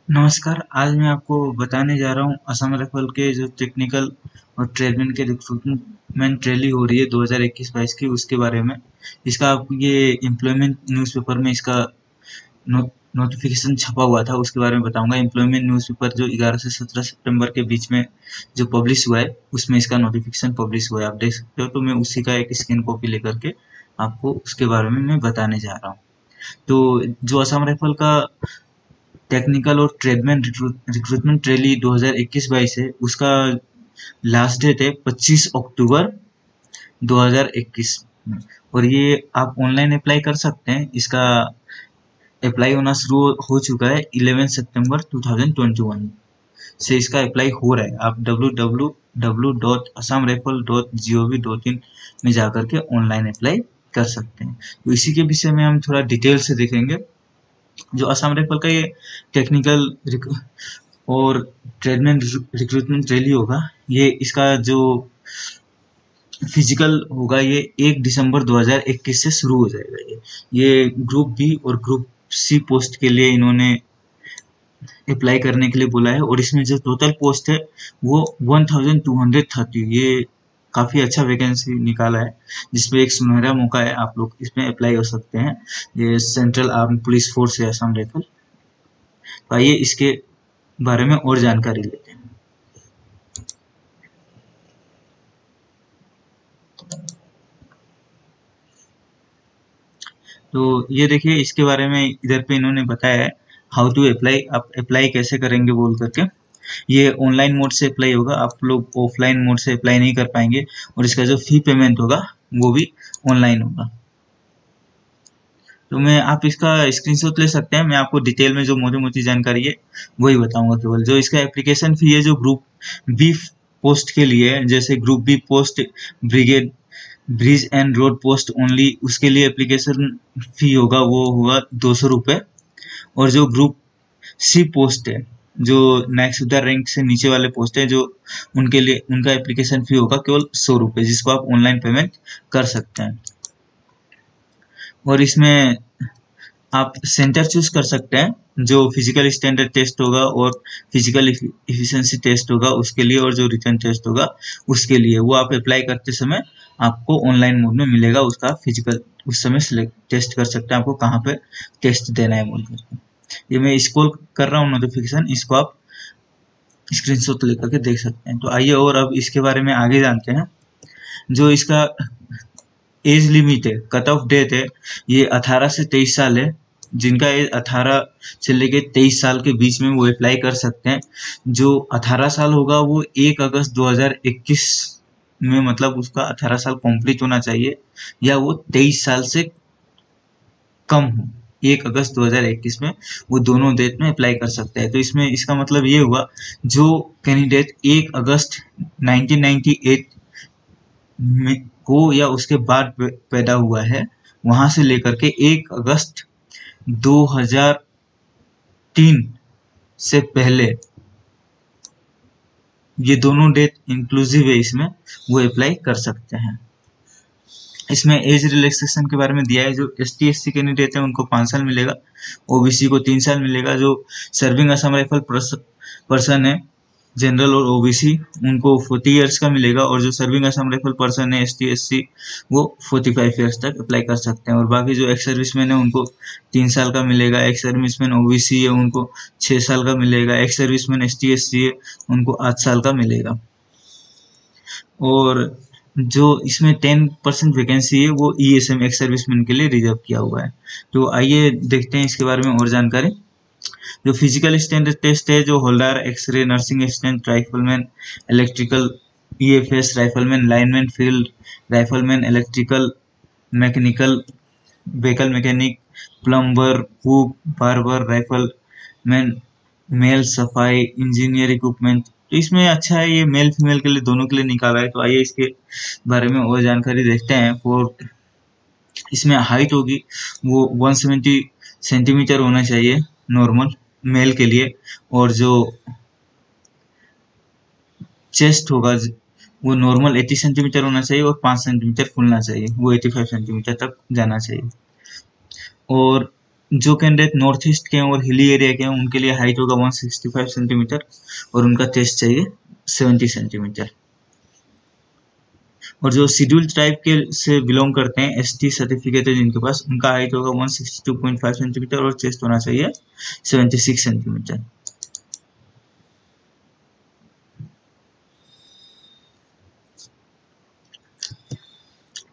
नमस्कार। आज मैं आपको बताने जा रहा हूँ असम राइफल के जो टेक्निकल और ट्रेडमैन के रिक्रूटमेंट रैली हो रही है 2021-22 की, उसके बारे में। इसका आपको ये एम्प्लॉयमेंट न्यूज़पेपर में इसका नो, नोटिफिकेशन छपा हुआ था, उसके बारे में बताऊंगा। एम्प्लॉयमेंट न्यूज़पेपर जो 11 से 17 सितंबर के बीच में जो पब्लिश हुआ है, उसमें इसका नोटिफिकेशन पब्लिश हुआ है, आप देख सकते हो। तो मैं उसी का एक स्कैन कॉपी लेकर के आपको उसके बारे में मैं बताने जा रहा हूँ। तो जो असम राइफल का टेक्निकल और ट्रेडमैन रिक्रूटमेंट रैली 2021-22 है, उसका लास्ट डेट है 25 अक्टूबर 2021 में। और ये आप ऑनलाइन अप्लाई कर सकते हैं। इसका अप्लाई होना शुरू हो चुका है 11 सितंबर 2021 से। इसका अप्लाई हो रहा है। आप www.assamrifle.gov.in में जाकर के ऑनलाइन अप्लाई कर सकते हैं। तो इसी के विषय में हम थोड़ा डिटेल से देखेंगे। जो असम राइफल का ये टेक्निकल और ट्रेडमैन रिक्रूटमेंट रैली होगा, ये इसका जो फिजिकल होगा ये 1 दिसंबर 2021 से शुरू हो जाएगा। ये ग्रुप बी और ग्रुप सी पोस्ट के लिए इन्होंने अप्लाई करने के लिए बोला है। और इसमें जो टोटल पोस्ट है वो 1230। ये काफी अच्छा वैकेंसी निकाला है, जिसमें एक सुनहरा मौका है, आप लोग इसमें अप्लाई हो सकते हैं। ये सेंट्रल आर्म पुलिस फोर्स है असम राइफल। तो आइए इसके बारे में और जानकारी लेते हैं। तो ये देखिए, इसके बारे में इधर पे इन्होंने बताया है हाउ टू अप्लाई। आप अप्लाई कैसे करेंगे बोल करके। ये ऑनलाइन मोड से अप्लाई होगा, आप लोग ऑफलाइन मोड से अप्लाई नहीं कर पाएंगे। और इसका जो फी पेमेंट होगा वो भी ऑनलाइन होगा। तो मैं आप इसका स्क्रीनशॉट ले सकते हैं। मैं आपको डिटेल में जो मोटी मोटी जानकारी है वही बताऊंगा केवल। जो इसका एप्लीकेशन फी है जो ग्रुप बी पोस्ट के लिए है, जैसे group B post brigade bridge and road post only, उसके लिए एप्लीकेशन फी होगा वो होगा 200 रुपये। और जो ग्रुप सी पोस्ट है, जो नेक्स्ट सुधार रैंक से नीचे वाले पोस्ट है, जो उनके लिए उनका एप्लीकेशन फी होगा केवल 100 रुपये, जिसको आप ऑनलाइन पेमेंट कर सकते हैं। और इसमें आप सेंटर चूज कर सकते हैं। जो फिजिकल स्टैंडर्ड टेस्ट होगा और फिजिकल इफिशिएंसी टेस्ट होगा उसके लिए, और जो रिटर्न टेस्ट होगा उसके लिए, वो आप अप्लाई करते समय आपको ऑनलाइन मोड में मिलेगा। उसका फिजिकल उस समय सिलेक्ट टेस्ट कर सकते हैं, आपको कहाँ पे टेस्ट देना है बोल करके। ये मैं स्क्रॉल कर रहा हूँ नोटिफिकेशन, इसको आप स्क्रीनशॉट लेकर के देख सकते हैं। तो आइए और अब इसके बारे में आगे जानते हैं। जो इसका एज लिमिट है, कट ऑफ डेट है, ये 18 से 23 साल है। जिनका एज 18 से लेके 23 साल के बीच में वो अप्लाई कर सकते हैं। जो 18 साल होगा वो 1 अगस्त 2021 में, मतलब उसका 18 साल कंप्लीट होना चाहिए, या वो 23 साल से कम हो 1 अगस्त 2021 में, वो दोनों डेट में अप्लाई कर सकते हैं। तो इसमें इसका मतलब ये हुआ, जो कैंडिडेट 1 अगस्त 1998 में को या उसके बाद पैदा हुआ है, वहां से लेकर के 1 अगस्त 2003 से पहले, ये दोनों डेट इंक्लूसिव है इसमें, वो अप्लाई कर सकते हैं। इसमें एज रिलैक्सेशन के बारे में दिया है। जो ST SC कैंडिडेट है उनको 5 साल मिलेगा, OBC को 3 साल मिलेगा। जो सर्विंग असम राइफल पर्सन है जनरल और OBC, उनको 40 इयर्स का मिलेगा। और जो सर्विंग असम राइफल पर्सन है ST SC, वो 45 इयर्स तक अप्लाई कर सकते हैं। और बाकी जो एक्स सर्विसमैन है उनको 3 साल का मिलेगा। एक्स सर्विसमैन OBC है उनको 6 साल का मिलेगा। एक्स सर्विसमैन ST SC है उनको 8 साल का मिलेगा। और जो इसमें 10% वैकेंसी है वो ESM एक्स सर्विसमैन के लिए रिजर्व किया हुआ है। तो आइए देखते हैं इसके बारे में और जानकारी। जो फिजिकल स्टैंडर्ड टेस्ट है, जो holder, x-ray, nursing assistant, rifleman, electrical, EFS, rifleman, lineman, field rifleman, electrical, mechanical, vehicle mechanic, plumber, cook, barber, rifleman, male सफाई इंजीनियर इक्विपमेंट। तो इसमें अच्छा है, ये मेल फीमेल के लिए दोनों के लिए निकाला है। तो आइए इसके बारे में और जानकारी देखते हैं। और इसमें हाइट होगी वो 170 सेंटीमीटर होना चाहिए नॉर्मल मेल के लिए। और जो चेस्ट होगा वो नॉर्मल 80 सेंटीमीटर होना चाहिए, और 5 सेंटीमीटर फूलना चाहिए, वो 85 सेंटीमीटर तक जाना चाहिए। और जो कैंडिडेट नॉर्थ ईस्ट के हैं और हिली एरिया के हैं उनके लिए हाइट होगा 165 सेंटीमीटर और उनका चेस्ट चाहिए 70 सेंटीमीटर। और जो शेड्यूल ट्राइब के से बिलोंग करते हैं, एसटी सर्टिफिकेट है जिनके पास, उनका हाइट होगा 162.5 सेंटीमीटर और चेस्ट होना चाहिए 76 सेंटीमीटर।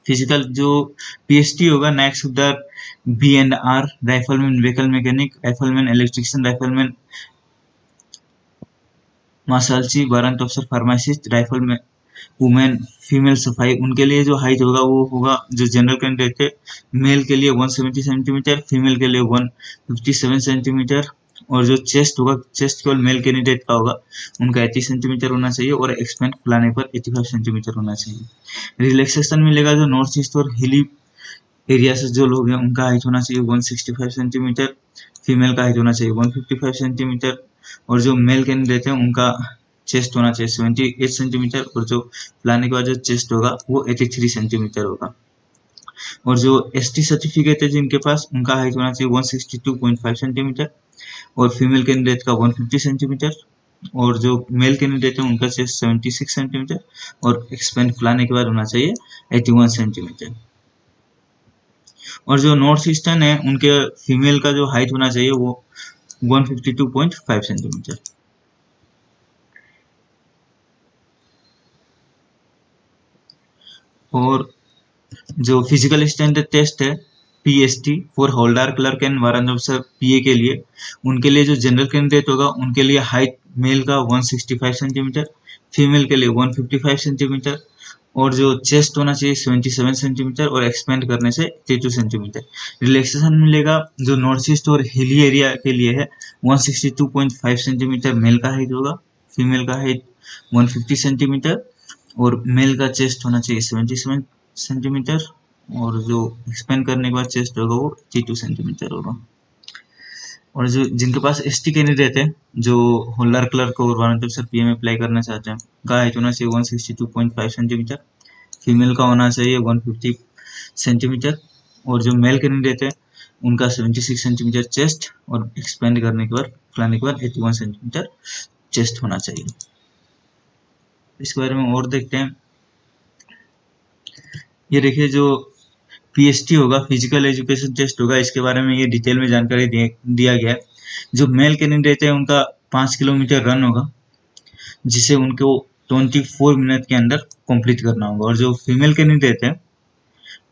फिजिकल जो पीएसटी होगा, Naik Subedar B&R, rifleman vehicle mechanic, rifleman electrician, rifleman marshal, warrant officer, pharmacist, rifleman women female सफाई, उनके लिए जो हाइट होगा वो होगा, जो जनरल कैंडिडेट है, मेल के लिए 170 सेंटीमीटर, फीमेल के लिए 157 सेंटीमीटर, और जो चेस्ट होगा, चेस्ट केवल मेल कैंडिडेट का होगा, उनका 80 सेंटीमीटर होना चाहिए और एक्सपेंड फुलाने पर 85 सेंटीमीटर होना चाहिए। रिलैक्सेशन मिलेगा जो नॉर्थ ईस्ट और हिली एरिया से जो लोग हैं उनका हाइट होना चाहिए 165 सेंटीमीटर, फीमेल का हाइट होना चाहिए 155 सेंटीमीटर, और जो मेल कैंडिडेट है उनका चेस्ट होना चाहिए 78 सेंटीमीटर, और जो फुलाने के बाद जो चेस्ट होगा वो 83 सेंटीमीटर होगा। और जो एसटी सर्टिफिकेट है जिनके पास, उनका हाइट होना चाहिए 162.5 सेंटीमीटर और फीमेल कैंडिडेट का 150 सेंटीमीटर, और जो मेल कैंडिडेट है उनका चेस्ट 76 सेंटीमीटर और एक्सपेंड फुलाने के बाद होना चाहिए 81 सेंटीमीटर। और जो नॉर्थ ईस्टर्न है उनके फीमेल का जो हाइट होना चाहिए वो 152.5 सेंटीमीटर। और जो फिजिकल स्टैंडर्ड टेस्ट है PST for holder clerk and warrant officer PA के लिए, उनके लिए जो जनरल कैंडिडेट होगा उनके लिए हाइट मेल का 165 सेंटीमीटर, फीमेल के लिए 155 सेंटीमीटर, और जो चेस्ट होना चाहिए 77 सेंटीमीटर और एक्सपेंड करने से 32 सेंटीमीटर। रिलैक्सेशन मिलेगा जो नॉर्थ ईस्ट और हिली एरिया के लिए है 162.5 सेंटीमीटर मेल का हाइट होगा, फीमेल का हाइट 150 सेंटीमीटर और मेल का चेस्ट होना चाहिए 77 सेंटीमीटर, और जो एक्सपेंड करने के बाद चेस्ट होगा वो 82 सेंटीमीटर होगा। और जो जिनके पास एसटी कैंडिडेट है जो होल्डर क्लर्क और वारंट ऑफिसर पीए में अप्लाई करना चाहते हैं, का हाइट होना चाहिए 162.5 सेंटीमीटर, फीमेल का होना चाहिए 150 सेंटीमीटर, और जो मेल कैंडिडेट है उनका 76 सेंटीमीटर चेस्ट और एक्सपेंड करने के बाद फुलाने के बाद 81 सेंटीमीटर चेस्ट होना चाहिए। इसके बारे में और देखते हैं। ये देखिए जो पीएसटी होगा, फिजिकल एजुकेशन टेस्ट होगा, इसके बारे में ये डिटेल में जानकारी दिया गया है। जो मेल कैंडिडेट है उनका 5 किलोमीटर रन होगा जिसे उनको 24 मिनट के अंदर कंप्लीट करना होगा, और जो फीमेल कैंडिडेट है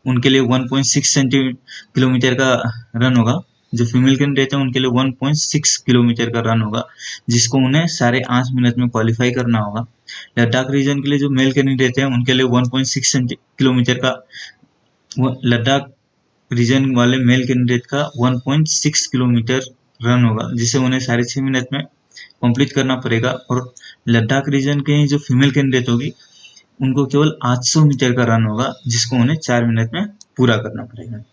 उनके लिए 1.6 किलोमीटर का रन होगा, जो फीमेल कैंडिडेट है उनके लिए 1.6 किलोमीटर का रन होगा जिसको उन्हें 8.5 मिनट में क्वालिफाई करना होगा। लद्दाख रीजन के लिए जो मेल कैंडिडेट है उनके लिए 1.6 किलोमीटर का, लद्दाख रीजन वाले मेल कैंडिडेट का 1.6 किलोमीटर रन होगा जिसे उन्हें 6.5 मिनट में कंप्लीट करना पड़ेगा। और लद्दाख रीजन के जो फीमेल कैंडिडेट होगी उनको केवल 800 मीटर का रन होगा जिसको उन्हें 4 मिनट में पूरा करना पड़ेगा।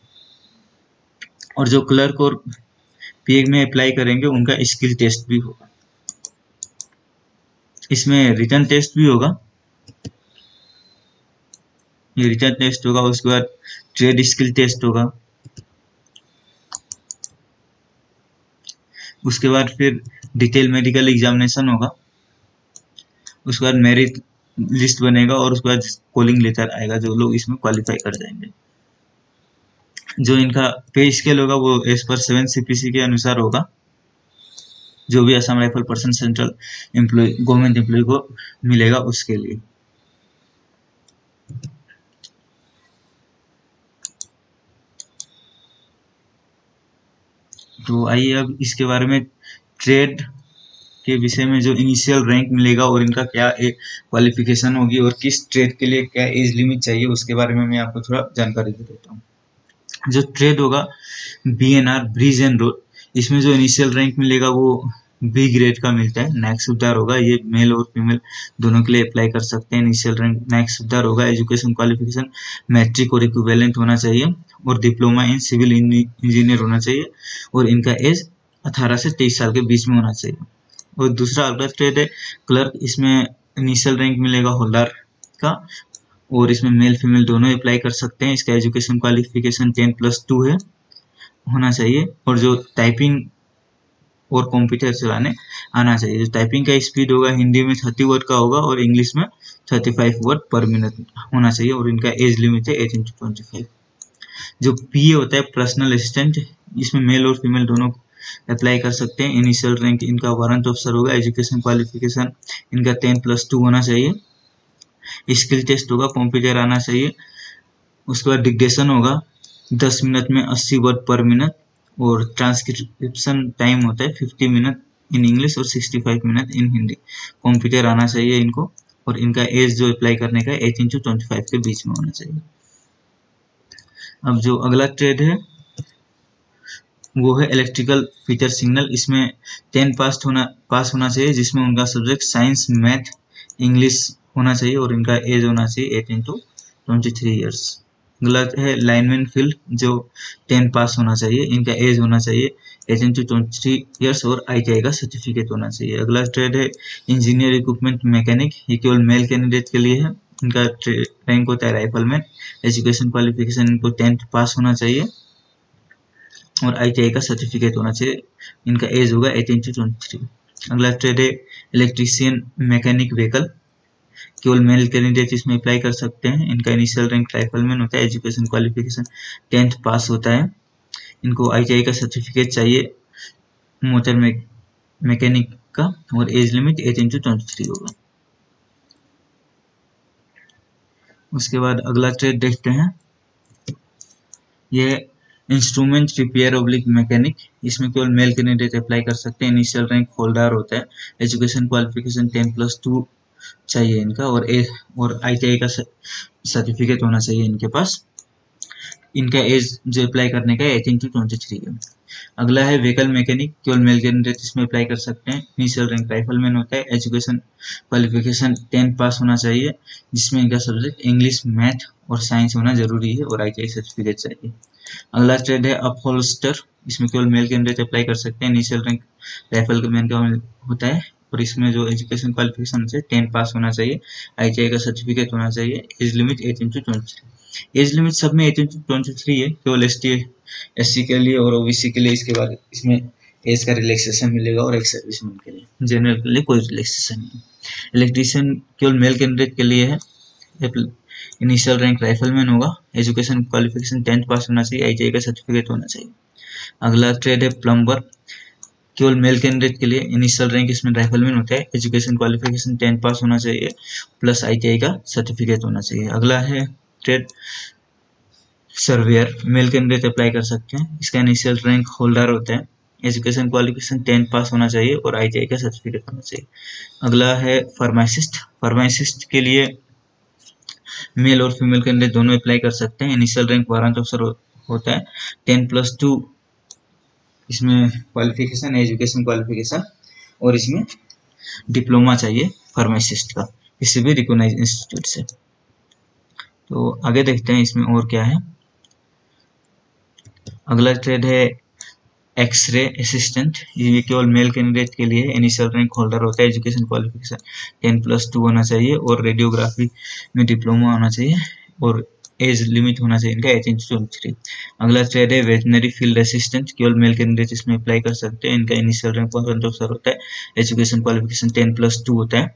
और जो क्लर्क और पीए में अप्लाई करेंगे उनका स्किल टेस्ट भी होगा, इसमें रिटन टेस्ट भी होगा, ये रिटन टेस्ट होगा। उसके बाद ट्रेड स्किल टेस्ट होगा, उसके बाद फिर डिटेल मेडिकल एग्जामिनेशन होगा, उसके बाद मेरिट लिस्ट बनेगा और उसके बाद कॉलिंग लेटर आएगा जो लोग इसमें क्वालिफाई कर जाएंगे। जो इनका पे स्केल होगा वो एज पर 7 CPC के अनुसार होगा, जो भी Assam rifle person central employ government employ को मिलेगा उसके लिए। तो आइए अब इसके बारे में ट्रेड के विषय में जो इनिशियल रैंक मिलेगा और इनका क्या एक क्वालिफिकेशन होगी और किस ट्रेड के लिए क्या एज लिमिट चाहिए उसके बारे में मैं आपको थोड़ा जानकारी दे देता हूँ। जो ट्रेड होगा BNR ब्रिज एंड रोड, इसमें जो इनिशियल रैंक मिलेगा वो बी ग्रेड का मिलता है। नेक्स्ट सुधार होगा, ये मेल और फीमेल दोनों के लिए अप्लाई कर सकते हैं। इनिशियल रैंक नेक्स्ट सुधार होगा। एजुकेशन क्वालिफिकेशन मैट्रिक और इक्विवेलेंट होना चाहिए और डिप्लोमा इन सिविल इंजीनियर होना चाहिए और इनका एज 18 से 23 साल के बीच में होना चाहिए। और दूसरा अगला ट्रेड है क्लर्क, इसमें इनिशियल रैंक मिलेगा होल्डर का और इसमें मेल फीमेल दोनों अप्लाई कर सकते हैं। इसका एजुकेशन क्वालिफिकेशन 10+2 है होना चाहिए और जो टाइपिंग और कंप्यूटर चलाने आना चाहिए। जो टाइपिंग का स्पीड होगा हिंदी में 30 वर्ड का होगा और इंग्लिश में 35 वर्ड पर मिनट होना चाहिए और इनका एज लिमिट है 18 to 25। जो पीए होता है पर्सनल असिस्टेंट, इसमें मेल और फीमेल दोनों अप्लाई कर सकते हैं। इनिशियल रैंक इनका वारंट ऑफिसर होगा। एजुकेशन क्वालिफिकेशन इनका 10+2 होना चाहिए। स्किल टेस्ट होगा, कंप्यूटर आना चाहिए। उसके बाद डिक्टेशन होगा 10 मिनट में 80 वर्ड पर मिनट और ट्रांसक्रिप्शन टाइम होता है 50 मिनट इन इंग्लिश और 65 मिनट इन हिंदी। कंप्यूटर आना चाहिए इनको और इनका एज जो अप्लाई करने का 18 to 25 के बीच में होना चाहिए। अब जो अगला ट्रेड है वो है इलेक्ट्रिकल फीचर सिग्नल। इसमें 10 पास होना चाहिए, जिसमें उनका सब्जेक्ट साइंस, मैथ, इंग्लिश होना चाहिए और इनका एज होना चाहिए 18 to 23 ईयर्स। गलत है लाइनमैन फील्ड, जो 10 पास होना चाहिए। इनका एज होना चाहिए 18 to 23 ईयर्स और ITI का सर्टिफिकेट होना चाहिए। अगला ट्रेड है इंजीनियर इक्विपमेंट मैकेनिक। ये केवल मेल कैंडिडेट के लिए है। इनका रैंक होता है राइफलमैन। एजुकेशन क्वालिफिकेशन इनको 10th पास होना चाहिए और ITI का सर्टिफिकेट होना चाहिए। इनका एज होगा 18 to 23। अगला ट्रेड है इलेक्ट्रीशियन मैकेनिक व्हीकल। केवल मेल कैंडिडेट इसमें अप्लाई कर सकते हैं। इनका इनिशियल रैंक राइफलमैन होता है। एजुकेशन क्वालिफिकेशन 10th पास होता है। इनको ITI का सर्टिफिकेट चाहिए मोटर मैकेनिक का और एज लिमिट 18 to 23 होगा। उसके बाद अगला ट्रेड देखते हैं, यह इंस्ट्रूमेंट रिपेयर ऑब्लिक मैकेनिक। इसमें केवल मेल कैंडिडेट अप्लाई कर सकते हैं। इनिशियल रैंक होल्डर होता है। एजुकेशन क्वालिफिकेशन 10+2 चाहिए इनका और ITI का सर्टिफिकेट होना चाहिए इनके पास। इनका एज जो अप्लाई करने का 18 to 23 है। अगला है व्हीकल मैकेनिक। केवल मेल कैंडिडेट इसमें अप्लाई कर सकते हैं। इनिशियल रैंक राइफलमैन होता है। एजुकेशन क्वालिफिकेशन 10 पास होना चाहिए, जिसमें इनका सब्जेक्ट इंग्लिश, मैथ और साइंस होना जरूरी है और ITI सर्टिफिकेट चाहिए। अगला ट्रेड है अपहोल्स्टर। इसमें केवल मेल कैंडिडेट अप्लाई कर सकते हैं। इनिशियल रैंक राइफलमैन का होता है और इसमें जो एजुकेशन क्वालिफिकेशन है 10 पास होना चाहिए। ITI का सर्टिफिकेट होना चाहिए। Age limit 18 to 23। Age limit सब में 18 to 23 है, केवल SC के लिए और OBC के लिए इसके बाद इसमें एज का रिलैक्सेशन मिलेगा और एक सर्विसमैन के लिए। जनरल के लिए कोई रिलैक्सेशन नहीं। इलेक्ट्रीशियन केवल मेल कैंडिडेट के लिए है। इनिशियल रैंक राइफलमैन होगा। एजुकेशन क्वालिफिकेशन 10th पास होना चाहिए। ITI का सर्टिफिकेट होना चाहिए। अगला ट्रेड है प्लम्बर। केवल मेल कैंडिडेट के लिए इनिशियल रैंक इसमें राइफलमैन होता है। एजुकेशन क्वालिफिकेशन 10 पास होना चाहिए प्लस ITI का सर्टिफिकेट होना चाहिए। अगला है trade surveyor. Male candidate apply कर सकते हैं। इसका इनिशियल रैंक होल्डर होता है। एजुकेशन क्वालिफिकेशन 10 पास होना चाहिए और ITI का सर्टिफिकेट होना चाहिए। अगला है फार्मासिस्ट। फार्मासिस्ट के लिए मेल और फीमेल कैंडिडेट दोनों अप्लाई कर सकते हैं। इनिशियल रैंक वारंट ऑफिसर होता है। 10+2 इसमें क्वालिफिकेशन, एजुकेशन क्वालिफिकेशन और इसमें डिप्लोमा चाहिए फार्मासिस्ट का किसी भी रिकॉग्नाइज्ड इंस्टीट्यूट से। तो आगे देखते हैं इसमें और क्या है। अगला ट्रेड है एक्सरे असिस्टेंट। ये केवल मेल कैंडिडेट के लिए है। इनिशियल रैंक होल्डर होता है। एजुकेशन क्वालिफिकेशन 10+2 होना चाहिए और रेडियोग्राफी में डिप्लोमा होना चाहिए और एज लिमिट होना चाहिए इनका 18 to 23। अगला ट्रेड है वेटनरी फील्ड असिस्टेंट। केवल मेल कैंडिडेट इसमें अप्लाई कर सकते हैं। इनका इनिशियल रैंक वारंट ऑफिसर होता है। एजुकेशन क्वालिफिकेशन 10+2 होता है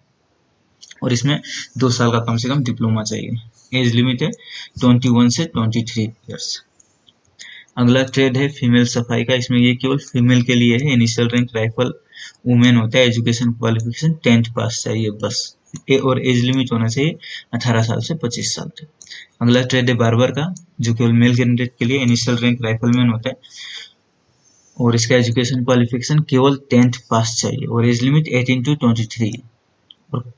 और इसमें 2 साल का कम से कम डिप्लोमा चाहिए। एज लिमिट है 21 से 23 ईयर्स। अगला ट्रेड है फीमेल सफाई का। इसमें ये केवल फीमेल के लिए है। इनिशियल रैंक राइफल वुमेन होता है। एजुकेशन क्वालिफिकेशन 10th पास चाहिए बस और एज लिमिट होना चाहिए 18 साल से 25 साल तक। अगला ट्रेड है बार्बर का, जो केवल मेल कैंडिडेट के लिए। इनिशियल रैंक राइफलमैन होता है और इसका एजुकेशन क्वालिफिकेशन केवल 10th पास चाहिए और एज लिमिट 18 to 23। और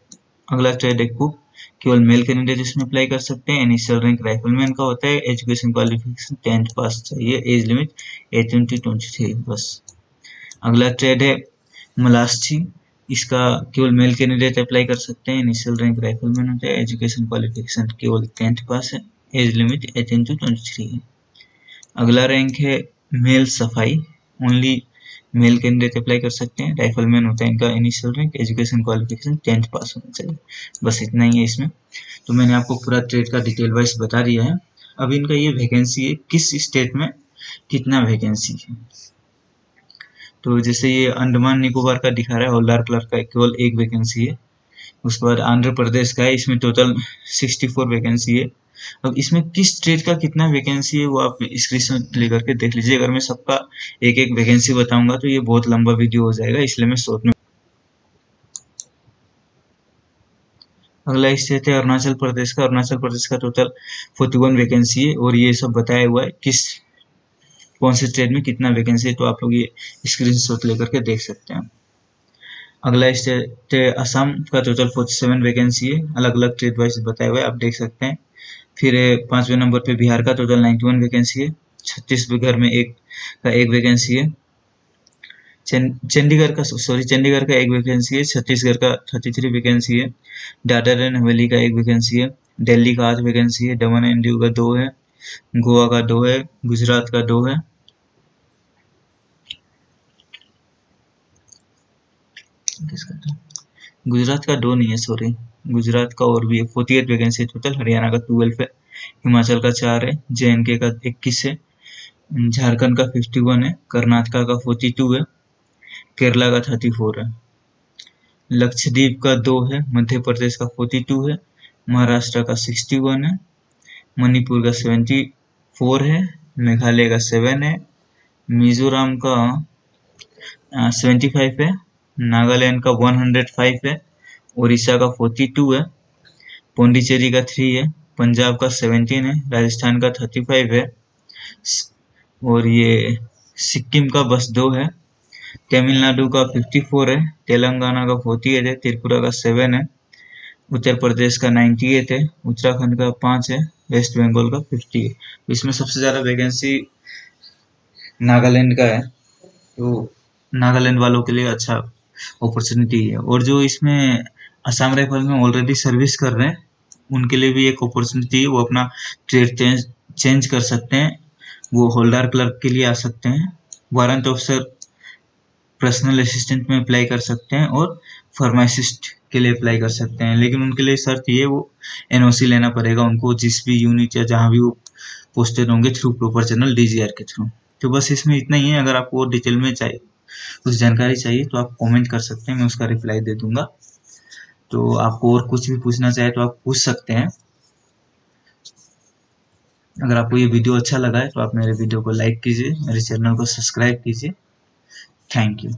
अगला ट्रेड है कुक। केवल मेल कैंडिडेट इसमें अप्लाई कर सकते हैं। इनिशियल रैंक राइफलमैन का होता है। एजुकेशन क्वालिफिकेशन 10th पास चाहिए। एज लिमिट 18 to 23 बस। अगला ट्रेड है मलास्ची। इसका केवल मेल कैंडिडेट अप्लाई कर सकते हैं। इनिशियल रैंक राइफलमैन होता है। एजुकेशन क्वालिफिकेशन केवल 10th पास है। एज लिमिट 18 to 23 है। अगला रैंक है मेल सफाई। ओनली मेल कैंडिडेट अप्लाई कर सकते हैं। राइफलमैन होता है इनका initial rank. Education qualification 10th पास होना चाहिए। बस इतना ही है इसमें। तो मैंने आपको पूरा ट्रेड का डिटेल वाइज बता दिया है। अब इनका ये वैकेंसी है किस स्टेट में कितना वैकेंसी है। तो जैसे ये अंडमान निकोबार का दिखा रहा है, हवलदार क्लर्क का केवल एक वैकेंसी है। उसके बाद आंध्र प्रदेश का है, इसमें टोटल 64 वैकेंसी है। अब इसमें किस स्टेट का कितना वैकेंसी है वो आप स्क्रीनशॉट लेकर के देख लीजिए। अगर मैं सबका एक एक वैकेंसी बताऊंगा तो ये बहुत लंबा वीडियो हो जाएगा, इसलिए मैं शॉर्ट में। अगला स्टेट है अरुणाचल प्रदेश का। अरुणाचल प्रदेश का टोटल 41 वैकेंसी है और ये सब बताया हुआ है किस कौन से स्टेट में कितना वैकेंसी है, तो आप लोग ये स्क्रीनशॉट लेकर के देख सकते हैं। अगला स्टेट है असम का, टोटल 47 वैकेंसी है, अलग अलग स्टेट वाइज बताए हुए आप देख सकते हैं। फिर 5वें नंबर पे बिहार का, टोटल 91 वैकेंसी है। छत्तीसगढ़ में एक वैकेंसी है। चंडीगढ़ का एक वैकेंसी है। छत्तीसगढ़ का 33 वैकेंसी है। दादर एंड हवेली का एक वैकेंसी है। दिल्ली का 8 वैकेंसी है। दमन एंड दीव का 2 है। गोवा का 2 है। गुजरात का 2 है। गुजरात का 2 नहीं है, सॉरी, गुजरात का और भी है। 48 वैकेंसी टोटल। हरियाणा का 12 है। हिमाचल का 4 है। JNK का 21 है। झारखंड का 51 है। कर्नाटका का 42 है। केरला का 34 है। लक्षद्वीप का 2 है। मध्य प्रदेश का 42 है। महाराष्ट्र का 61 है। मणिपुर का 74 है। मेघालय का 7 है। मिजोरम का 75 है। नागालैंड का 105 है। उड़ीसा का 42 है। पौंडीचेरी का 3 है। पंजाब का 17 है। राजस्थान का 35 है। और ये सिक्किम का बस 2 है। तमिलनाडु का 54 है। तेलंगाना का 48 है। त्रिपुरा का 7 है। उत्तर प्रदेश का 98 है। उत्तराखंड का 5 है। वेस्ट बंगाल का 50 है। इसमें सबसे ज्यादा वैकेंसी नागालैंड का है, तो नागालैंड वालों के लिए अच्छा अपॉर्चुनिटी है। और जो इसमें असम राइफल में ऑलरेडी सर्विस कर रहे हैं उनके लिए भी एक अपॉर्चुनिटी है, वो अपना ट्रेड चेंज कर सकते हैं। वो हवलदार क्लर्क के लिए आ सकते हैं, वारंट ऑफिसर, पर्सनल असिस्टेंट में अप्लाई कर सकते हैं और फार्मासिस्ट के लिए अप्लाई कर सकते हैं। लेकिन उनके लिए शर्त ये, वो NOC लेना पड़ेगा उनको जिस भी यूनिट या जहाँ भी वो पोस्टेड होंगे थ्रू प्रॉपर जनरल DGR के थ्रू। तो बस इसमें इतना ही है। अगर आपको और डिटेल में चाहिए, कुछ जानकारी चाहिए, तो आप कमेंट कर सकते हैं, मैं उसका रिप्लाई दे दूंगा। तो आपको और कुछ भी पूछना चाहे तो आप पूछ सकते हैं। अगर आपको ये वीडियो अच्छा लगा है तो आप मेरे वीडियो को लाइक कीजिए, मेरे चैनल को सब्सक्राइब कीजिए। Thank you.